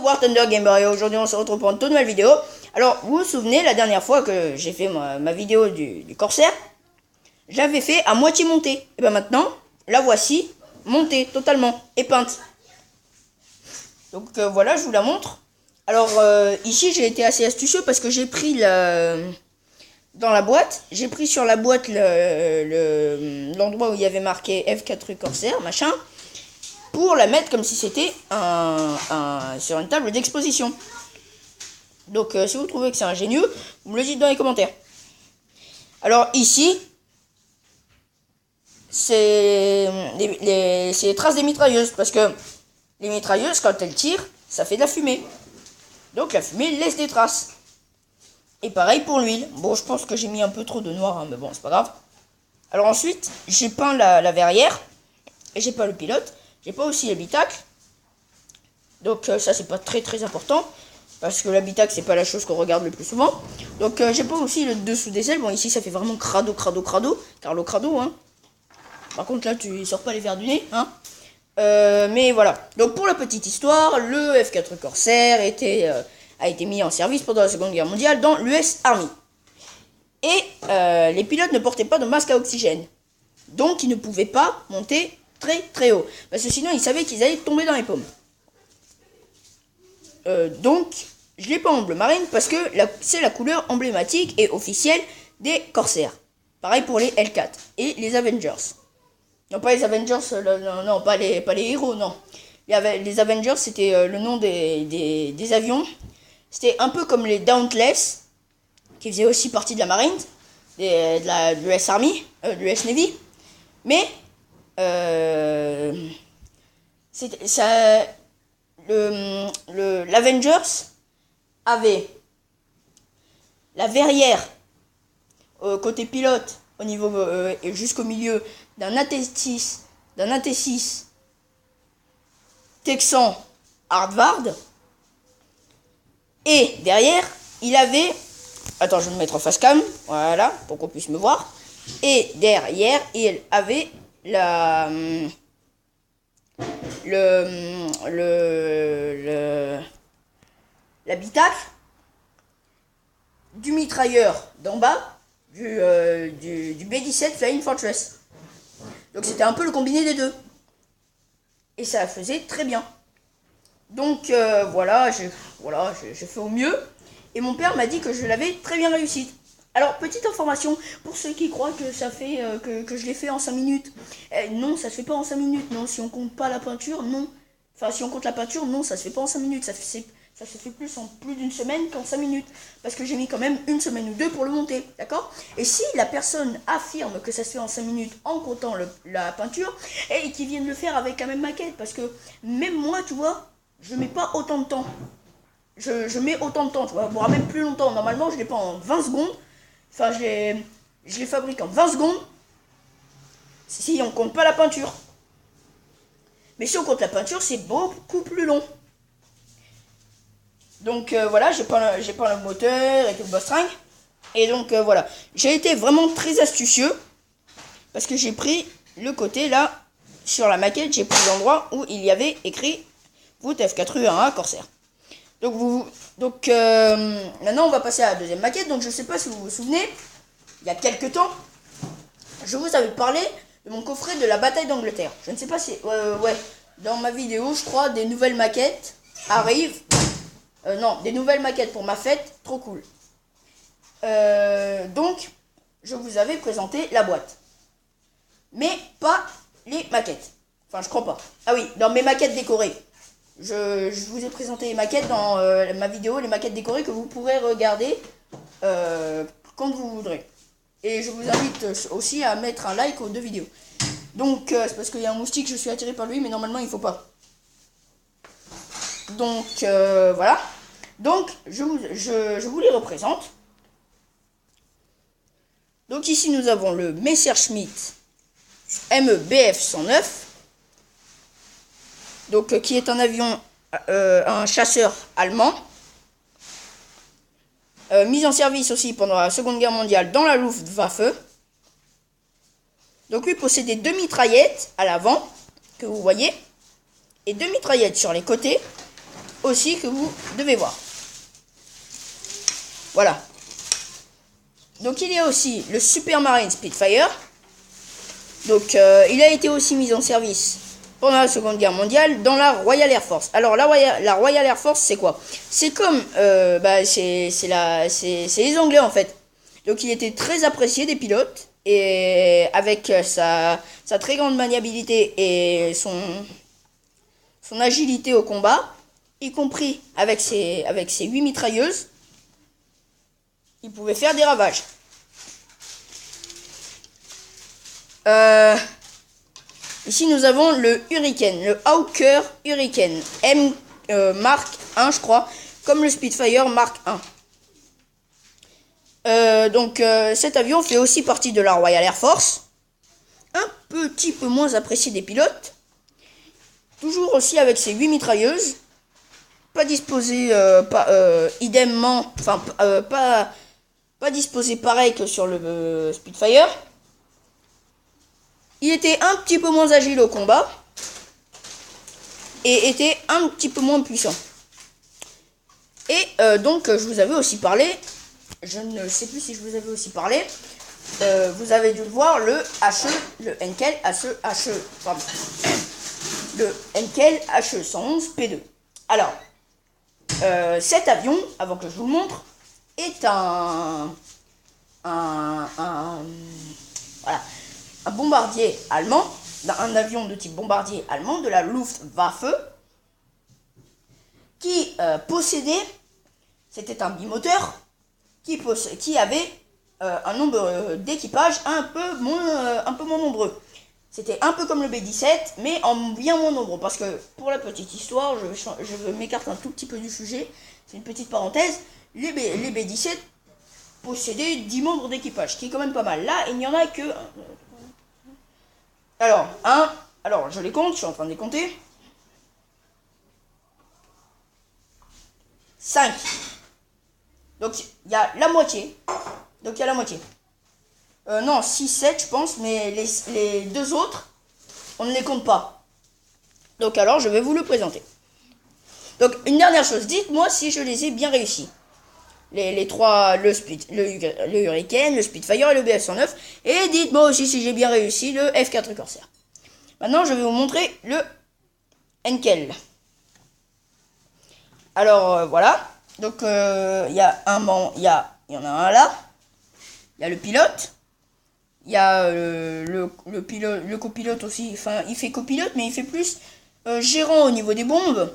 War Thunder Gamer et aujourd'hui on se retrouve pour une toute nouvelle vidéo. Alors vous vous souvenez la dernière fois que j'ai fait ma vidéo du Corsair, j'avais fait à moitié montée. Et bien maintenant, la voici montée totalement et peinte. Donc voilà, je vous la montre. Alors ici j'ai été assez astucieux parce que j'ai pris dans la boîte, j'ai pris sur la boîte l'endroit où il y avait marqué F4U Corsair, machin, pour la mettre comme si c'était sur une table d'exposition. Donc si vous trouvez que c'est ingénieux, vous me le dites dans les commentaires. Alors ici, c'est les traces des mitrailleuses, parce que les mitrailleuses, quand elles tirent, ça fait de la fumée. Donc la fumée laisse des traces. Et pareil pour l'huile. Bon, je pense que j'ai mis un peu trop de noir, hein, mais bon, c'est pas grave. Alors ensuite, j'ai peint la verrière, et j'ai pas le pilote. J'ai pas aussi l'habitacle. Donc ça, c'est pas très important, parce que l'habitacle, c'est pas la chose qu'on regarde le plus souvent. Donc j'ai pas aussi le dessous des ailes. Bon, ici, ça fait vraiment crado, Carlo crado, hein. Par contre, là, tu sors pas les verres du nez, hein. Mais voilà. Donc pour la petite histoire, le F4 Corsair a été mis en service pendant la Seconde Guerre mondiale dans l'US Army. Et les pilotes ne portaient pas de masque à oxygène. Donc ils ne pouvaient pas monter très haut. Parce que sinon ils savaient qu'ils allaient tomber dans les pommes. Donc je l'ai pas en bleu marine parce que c'est la couleur emblématique et officielle des Corsair. Pareil pour les L4 et les Avengers. Non, pas les Avengers, non, pas les héros, non. Les Avengers, c'était le nom des avions. C'était un peu comme les Dauntless, qui faisaient aussi partie de la Marine, de l'US Army, de l'US Navy. Mais, l'Avengers avait la verrière côté pilote, au niveau et jusqu'au milieu d'un AT6 Texan Hardward. Et derrière, il avait... Attends, je vais me mettre en face cam. Voilà, pour qu'on puisse me voir. Et derrière, il avait l'habitacle du mitrailleur d'en bas du B-17 Flying Fortress. Donc c'était un peu le combiné des deux. Et ça faisait très bien. Donc voilà, j'ai fait au mieux. Et mon père m'a dit que je l'avais très bien réussi. Alors, petite information, pour ceux qui croient que ça fait que je l'ai fait en 5 minutes. Non, ça se fait pas en 5 minutes. Non, si on compte pas la peinture, non. Enfin, si on compte la peinture, non, ça se fait pas en 5 minutes. Ça se fait plus en plus d'une semaine qu'en 5 minutes. Parce que j'ai mis quand même une semaine ou deux pour le monter, d'accord? Et si la personne affirme que ça se fait en 5 minutes en comptant la peinture, et qu'ils viennent le faire avec la même maquette, parce que même moi, tu vois, je mets pas autant de temps. Je mets autant de temps, tu vois, voire même plus longtemps. Normalement, je les peins en 20 secondes. Enfin, je les fabrique en 20 secondes. Si on compte pas la peinture. Mais si on compte la peinture, c'est beaucoup plus long. Donc voilà, j'ai peint le moteur et tout le bastringue. Et donc voilà, j'ai été vraiment très astucieux. Parce que j'ai pris le côté là, sur la maquette, j'ai pris l'endroit où il y avait écrit Wout F4U1A Corsair. Donc maintenant on va passer à la deuxième maquette. Donc je sais pas si vous vous souvenez, il y a quelques temps, je vous avais parlé de mon coffret de la bataille d'Angleterre. Je ne sais pas si... ouais, dans ma vidéo, je crois, des nouvelles maquettes arrivent. Non, des nouvelles maquettes pour ma fête, trop cool. Donc, je vous avais présenté la boîte. Mais pas les maquettes. Enfin, je crois pas. Ah oui, dans mes maquettes décorées. Je vous ai présenté les maquettes dans ma vidéo, les maquettes décorées que vous pourrez regarder quand vous voudrez. Et je vous invite aussi à mettre un like aux deux vidéos. Donc, c'est parce qu'il y a un moustique, je suis attiré par lui, mais normalement, il faut pas. Donc, voilà. Donc, je vous les représente. Donc, ici, nous avons le Messerschmitt MEBF 109. Donc, qui est un avion, un chasseur allemand. Mise en service aussi pendant la Seconde Guerre mondiale dans la Luftwaffe. Donc lui possédait 2 mitraillettes à l'avant, que vous voyez, et 2 mitraillettes sur les côtés. aussi que vous devez voir. Voilà. Donc il y a aussi le Supermarine Spitfire. Donc il a été aussi mis en service pendant la Seconde Guerre mondiale dans la Royal Air Force. Alors la Royal Air Force, c'est quoi? C'est comme c'est les Anglais en fait. Donc il était très apprécié des pilotes et avec sa très grande maniabilité et son agilité au combat, y compris avec ses 8 mitrailleuses, il pouvait faire des ravages. Ici nous avons le Hurricane, le Hawker Hurricane M Mark 1 je crois, comme le Spitfire Mark 1. Donc cet avion fait aussi partie de la Royal Air Force, un petit peu moins apprécié des pilotes, toujours aussi avec ses 8 mitrailleuses, pas disposé idemment, enfin pas disposé pareil que sur le Spitfire. Il était un petit peu moins agile au combat et était un petit peu moins puissant. Et donc je vous avais aussi parlé, je ne sais plus si je vous avais aussi parlé, vous avez dû le voir, le Henkel HE 111 P2. Alors, cet avion, avant que je vous le montre, est un bombardier allemand, un avion de type bombardier allemand de la Luftwaffe, qui possédait, c'était un bimoteur, qui avait un nombre d'équipage un peu moins nombreux. C'était un peu comme le B-17, mais en bien moins nombreux, parce que, pour la petite histoire, je m'écarte un tout petit peu du sujet, c'est une petite parenthèse, les B-17 possédaient 10 membres d'équipage, ce qui est quand même pas mal. Là, il n'y en a que... Alors, je les compte, je suis en train de les compter. 5. Donc, il y a la moitié. Non, 6, 7, je pense, mais les deux autres, on ne les compte pas. Donc, alors, je vais vous le présenter. Donc, une dernière chose, dites-moi si je les ai bien réussis. Les trois, le Hurricane, le Spitfire et le BF-109. Et dites-moi aussi si j'ai bien réussi le F4 Corsair. Maintenant, je vais vous montrer le Henkel. Alors, voilà. Donc, il y en a un là. Il y a le pilote. Il y a le copilote aussi. Enfin, il fait copilote, mais il fait plus gérant au niveau des bombes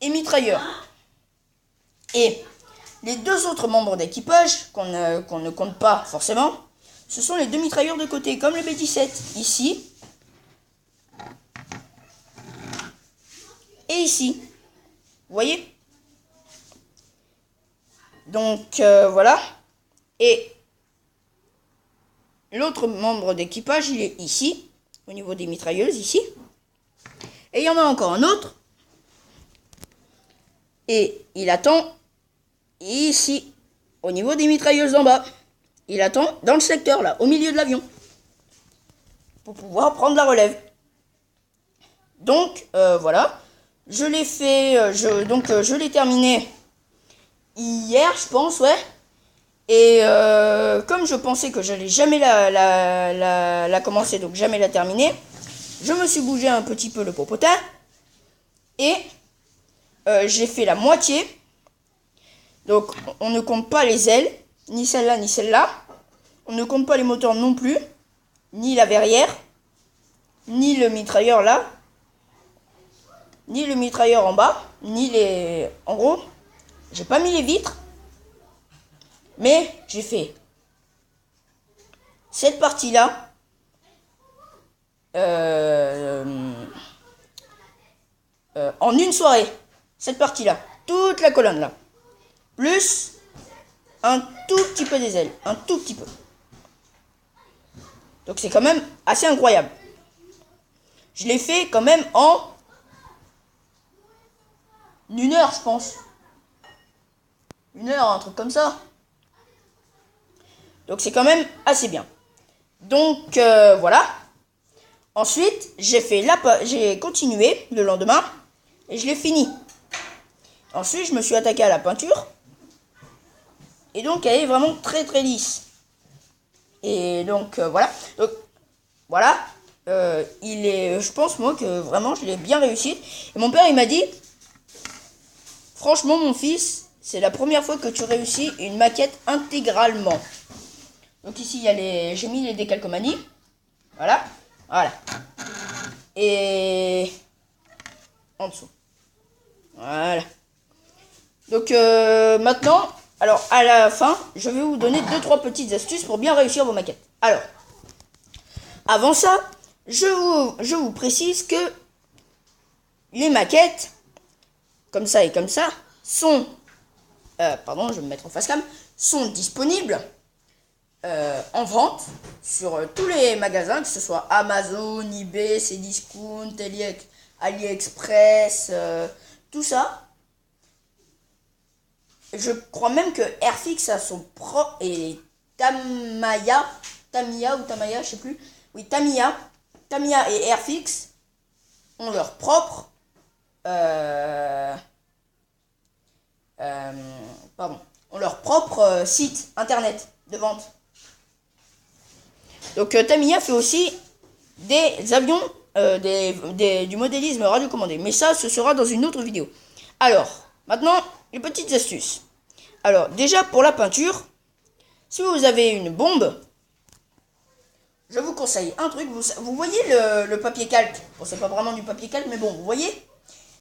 et mitrailleur. Et les deux autres membres d'équipage, qu'on ne compte pas forcément, ce sont les deux mitrailleurs de côté, comme le B-17, ici. Et ici. Vous voyez? Donc, voilà. Et l'autre membre d'équipage, il est ici, au niveau des mitrailleuses, ici. Et il y en a encore un autre. Et il attend ici, au niveau des mitrailleuses en bas. Il attend dans le secteur, là, au milieu de l'avion, pour pouvoir prendre la relève. Donc, voilà. Je l'ai fait, je l'ai terminé hier, je pense, ouais. Et comme je pensais que j'allais jamais la commencer, donc jamais la terminer, je me suis bougé un petit peu le popotin. Et j'ai fait la moitié. Donc, on ne compte pas les ailes, ni celle-là, ni celle-là. On ne compte pas les moteurs non plus, ni la verrière, ni le mitrailleur là, ni le mitrailleur en bas, ni les... En gros, j'ai pas mis les vitres, mais j'ai fait cette partie-là en une soirée. Cette partie-là, toute la colonne là, plus un tout petit peu des ailes, un tout petit peu. Donc c'est quand même assez incroyable. Je l'ai fait quand même en 1 heure, je pense. 1 heure, un truc comme ça. Donc c'est quand même assez bien. Donc voilà. Ensuite, j'ai continué le lendemain et je l'ai fini. ensuite, je me suis attaqué à la peinture. Et donc, elle est vraiment très très lisse. Et donc, voilà. Donc, voilà. Je pense, moi, que vraiment, je l'ai bien réussi. Et mon père, il m'a dit, franchement, mon fils, c'est la première fois que tu réussis une maquette intégralement. Donc ici, j'ai mis les décalcomanies. Voilà. Voilà. Et en dessous. Voilà. Donc maintenant, alors à la fin, je vais vous donner 2-3 petites astuces pour bien réussir vos maquettes. Alors, avant ça, je vous précise que les maquettes, comme ça et comme ça, sont, pardon, je vais me mettre en face cam, sont disponibles en vente sur tous les magasins, que ce soit Amazon, eBay, Cdiscount, AliExpress, tout ça. Je crois même que Airfix a son propre, et Tamiya, je sais plus. Oui, Tamiya et Airfix ont leur propre site internet de vente. Donc Tamiya fait aussi des avions, du modélisme radiocommandé. Mais ça, ce sera dans une autre vidéo. Alors, maintenant, les petites astuces. Alors, déjà pour la peinture, si vous avez une bombe, je vous conseille un truc. Vous voyez le papier calque. Bon, c'est pas vraiment du papier calque, mais bon, vous voyez.